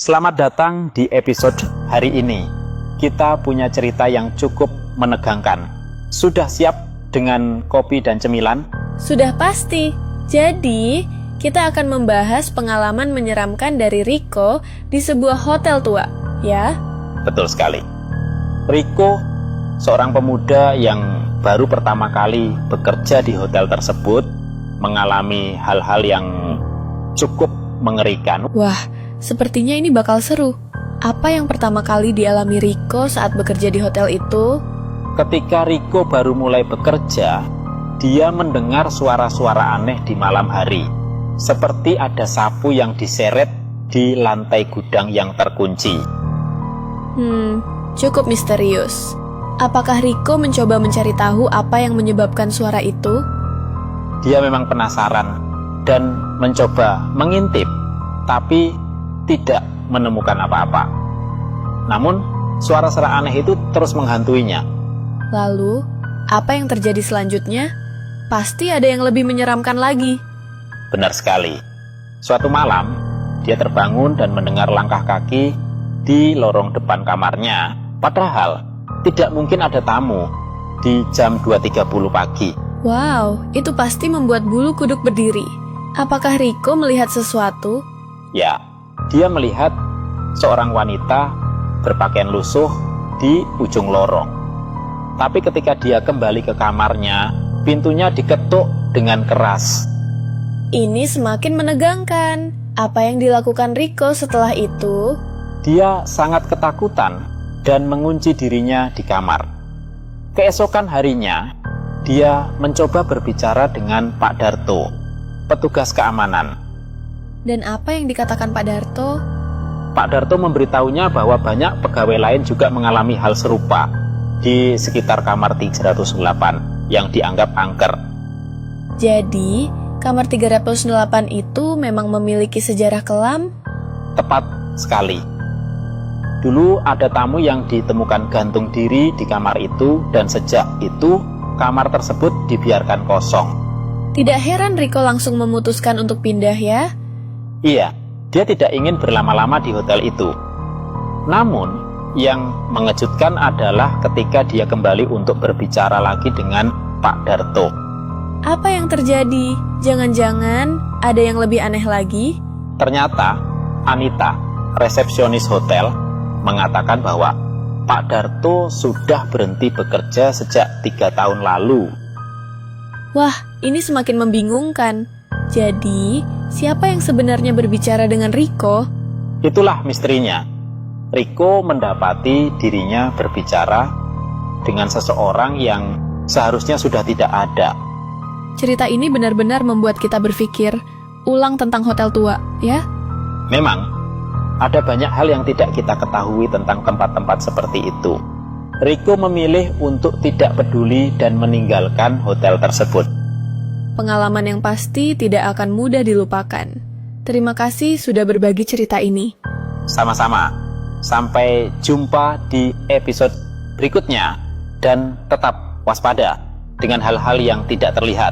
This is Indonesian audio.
Selamat datang di episode hari ini. Kita punya cerita yang cukup menegangkan. Sudah siap dengan kopi dan cemilan? Sudah pasti. Jadi, kita akan membahas pengalaman menyeramkan dari Rico di sebuah hotel tua, ya? Betul sekali. Rico, seorang pemuda yang baru pertama kali bekerja di hotel tersebut, mengalami hal-hal yang cukup mengerikan. Wah, sepertinya ini bakal seru. Apa yang pertama kali dialami Rico saat bekerja di hotel itu? Ketika Rico baru mulai bekerja, dia mendengar suara-suara aneh di malam hari. Seperti ada sapu yang diseret di lantai gudang yang terkunci. Cukup misterius. Apakah Rico mencoba mencari tahu apa yang menyebabkan suara itu? Dia memang penasaran dan mencoba mengintip, tapi tidak menemukan apa-apa. Namun, suara-suara aneh itu terus menghantuinya. Lalu, apa yang terjadi selanjutnya? Pasti ada yang lebih menyeramkan lagi. Benar sekali. Suatu malam, dia terbangun dan mendengar langkah kaki di lorong depan kamarnya. Padahal, tidak mungkin ada tamu di jam 2.30 pagi. Wow, itu pasti membuat bulu kuduk berdiri. Apakah Rico melihat sesuatu? Ya, dia melihat seorang wanita berpakaian lusuh di ujung lorong. Tapi ketika dia kembali ke kamarnya, pintunya diketuk dengan keras. Ini semakin menegangkan. Apa yang dilakukan Rico setelah itu? Dia sangat ketakutan dan mengunci dirinya di kamar. Keesokan harinya, dia mencoba berbicara dengan Pak Darto, petugas keamanan. Dan apa yang dikatakan Pak Darto? Pak Darto memberitahunya bahwa banyak pegawai lain juga mengalami hal serupa di sekitar kamar 308 yang dianggap angker. Jadi, kamar 308 itu memang memiliki sejarah kelam? Tepat sekali. Dulu ada tamu yang ditemukan gantung diri di kamar itu, dan sejak itu kamar tersebut dibiarkan kosong. Tidak heran Rico langsung memutuskan untuk pindah ya? Iya, dia tidak ingin berlama-lama di hotel itu. Namun, yang mengejutkan adalah ketika dia kembali untuk berbicara lagi dengan Pak Darto. Apa yang terjadi? Jangan-jangan ada yang lebih aneh lagi? Ternyata, Anita, resepsionis hotel, mengatakan bahwa Pak Darto sudah berhenti bekerja sejak 3 tahun lalu. Wah, ini semakin membingungkan. Jadi, siapa yang sebenarnya berbicara dengan Rico? Itulah misterinya. Rico mendapati dirinya berbicara dengan seseorang yang seharusnya sudah tidak ada. Cerita ini benar-benar membuat kita berpikir ulang tentang hotel tua, ya? Memang, ada banyak hal yang tidak kita ketahui tentang tempat-tempat seperti itu. Rico memilih untuk tidak peduli dan meninggalkan hotel tersebut. Pengalaman yang pasti tidak akan mudah dilupakan. Terima kasih sudah berbagi cerita ini. Sama-sama. Sampai jumpa di episode berikutnya. Dan tetap waspada dengan hal-hal yang tidak terlihat.